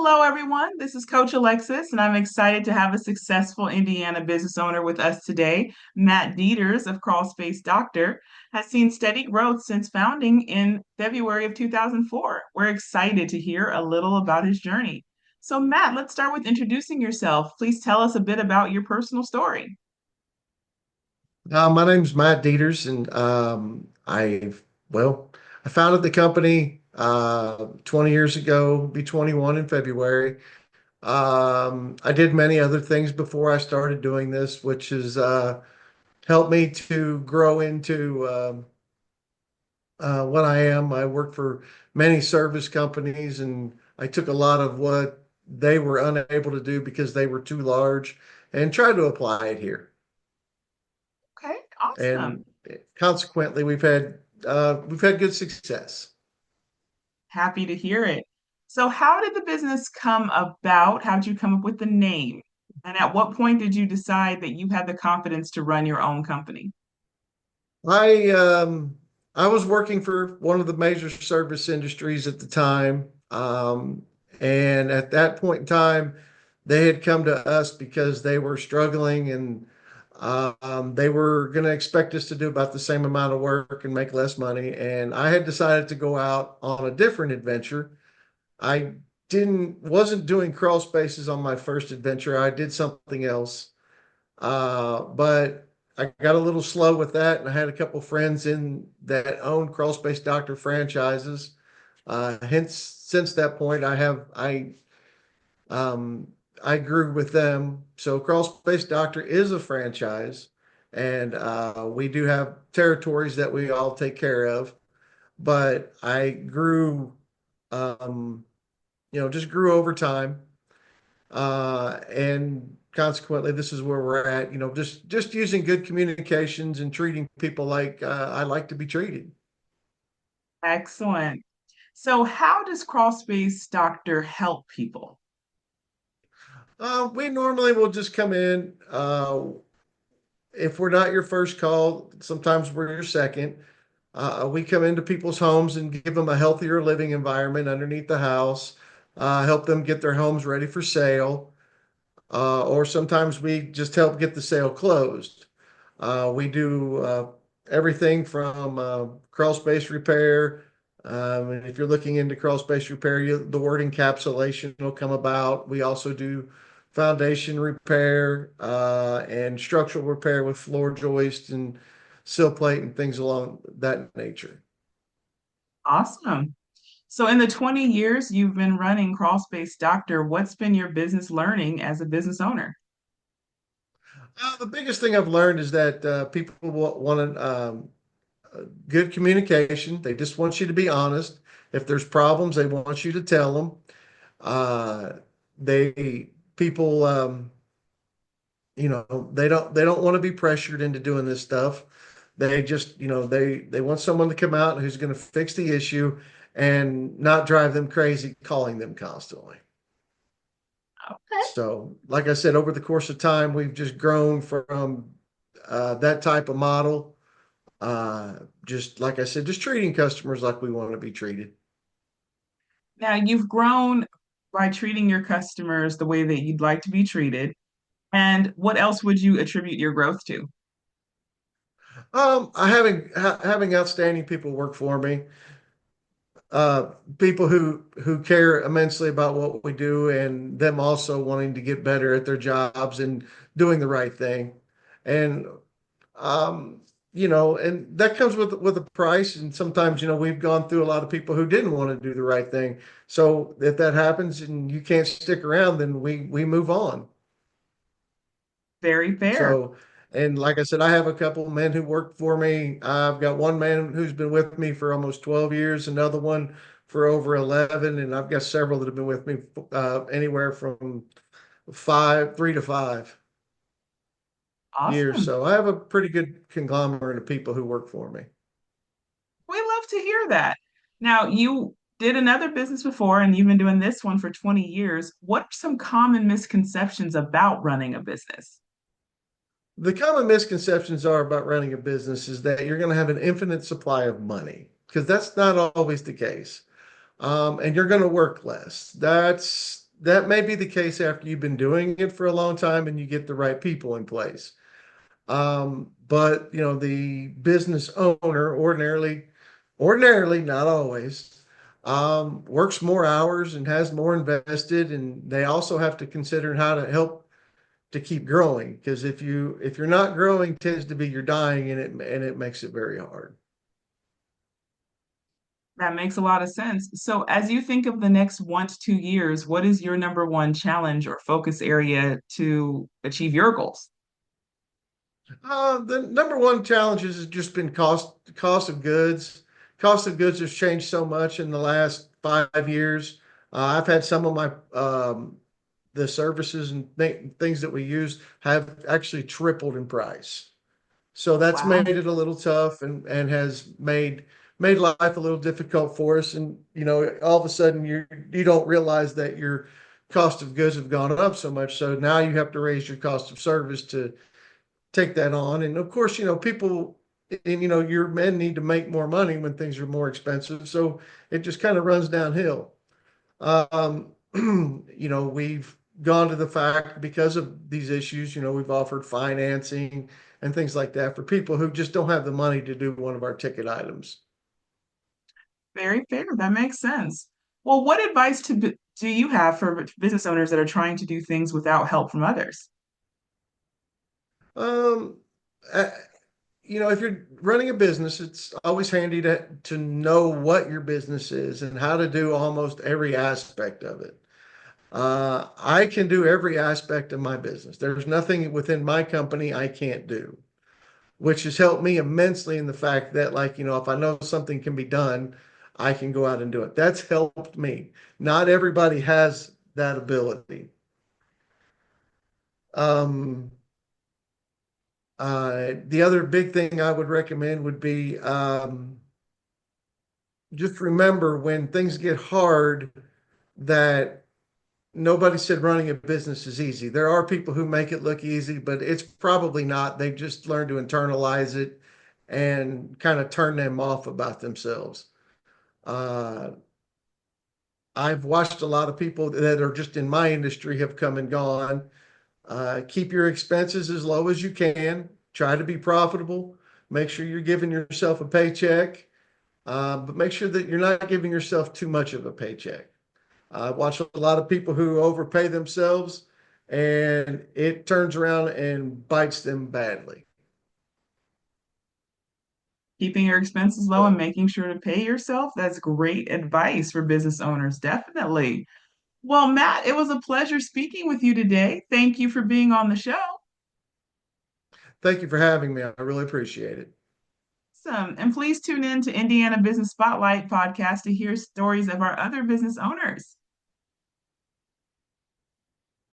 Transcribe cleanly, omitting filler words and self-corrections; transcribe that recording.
Hello, everyone. This is Coach Alexis, and I'm excited to have a successful Indiana business owner with us today. Matt Deiters of Crawlspace Doctor has seen steady growth since founding in February of 2004. We're excited to hear a little about his journey. So, Matt, let's start with introducing yourself. Please tell us a bit about your personal story. My name's Matt Deiters, and I founded the company 20 years ago, be 21 in February. I did many other things before I started doing this, which has helped me to grow into what I am. I worked for many service companies, and I took a lot of what they were unable to do because they were too large and tried to apply it here. Okay, awesome. And consequently, we've had good success. Happy to hear it. So, how did the business come about? How did you come up with the name? And at what point did you decide that you had the confidence to run your own company? I um, I was working for one of the major service industries at the time, and at that point in time, they had come to us because they were struggling and they were going to expect us to do about the same amount of work and make less money. And I had decided to go out on a different adventure. I didn't wasn't doing crawl spaces on my first adventure. I did something else. But I got a little slow with that, and I had a couple friends in that owned Crawlspace Doctor franchises. Hence, since that point, um, I grew with them. So Crawlspace Doctor is a franchise, and we do have territories that we all take care of. But I grew, um, just grew over time. And consequently, this is where we're at. Just using good communications and treating people like I like to be treated. Excellent. So, how does Crawlspace Doctor help people? We normally will just come in. If we're not your first call, sometimes we're your second. We come into people's homes and give them a healthier living environment underneath the house, help them get their homes ready for sale, or sometimes we just help get the sale closed. We do everything from crawl space repair. And if you're looking into crawl space repair, the word encapsulation will come about. We also do foundation repair and structural repair with floor joist and sill plate and things along that nature. Awesome. So, in the 20 years you've been running Crawlspace Doctor, what's been your business learning as a business owner? The biggest thing I've learned is that people want good communication. They just want you to be honest. If there's problems, they want you to tell them. Uh, they people, they don't want to be pressured into doing this stuff. They just, they want someone to come out who's going to fix the issue and not drive them crazy calling them constantly. Okay. So, like I said, over the course of time, we've just grown from that type of model. Just like I said, just treating customers like we want to be treated. Now, you've grown by treating your customers the way that you'd like to be treated. And what else would you attribute your growth to? Having outstanding people work for me, people who care immensely about what we do, and them also wanting to get better at their jobs and doing the right thing, and um, and that comes with a price. And sometimes, we've gone through a lot of people who didn't want to do the right thing. So if that happens and you can't stick around, then we move on. Very fair. So, and like I said, I have a couple of men who work for me. I've got one man who's been with me for almost 12 years, another one for over 11, and I've got several that have been with me anywhere from 3 to 5 years. Awesome. So I have a pretty good conglomerate of people who work for me. We love to hear that. Now, you did another business before and you've been doing this one for 20 years. What are some common misconceptions about running a business? The common misconceptions are about running a business is that you're going to have an infinite supply of money, because that's not always the case. And you're going to work less. that may be the case after you've been doing it for a long time and you get the right people in place. But the business owner ordinarily, not always, works more hours and has more invested, and they also have to consider how to help to keep growing. Because if you're not growing, tends to be you're dying, and it makes it very hard. That makes a lot of sense. So, as you think of the next 1 to 2 years, what is your number one challenge or focus area to achieve your goals? The number one challenge has just been cost of goods. Cost of goods has changed so much in the last 5 years. I've had some of my the services and things that we use have actually tripled in price. So that's made Wow. it a little tough and has made life a little difficult for us. And all of a sudden you don't realize that your cost of goods have gone up so much. So now you have to raise your cost of service to take that on. And of course, people and your men need to make more money when things are more expensive. So it just kind of runs downhill. Um, we've gone to the fact because of these issues, we've offered financing and things like that for people who just don't have the money to do one of our ticket items. Very fair. That makes sense. Well, what advice do you have for business owners that are trying to do things without help from others? Um, uh, if you're running a business, it's always handy to know what your business is and how to do almost every aspect of it. I can do every aspect of my business. There's nothing within my company I can't do, which has helped me immensely in the fact that, like, if I know something can be done, I can go out and do it. That's helped me. Not everybody has that ability. Um, the other big thing I would recommend would be just remember when things get hard that nobody said running a business is easy. There are people who make it look easy, but it's probably not. They've just learned to internalize it and kind of turn them off about themselves. Uh, I've watched a lot of people that are just in my industry have come and gone. Keep your expenses as low as you can. Try to be profitable. Make sure you're giving yourself a paycheck, but make sure that you're not giving yourself too much of a paycheck. I watch a lot of people who overpay themselves and it turns around and bites them badly. Keeping your expenses low and So making sure to pay yourself, that's great advice for business owners, definitely. Well, Matt, it was a pleasure speaking with you today. Thank you for being on the show. thank you for having me. I really appreciate it. Awesome. And please tune in to Indiana Business Spotlight podcast to hear stories of our other business owners.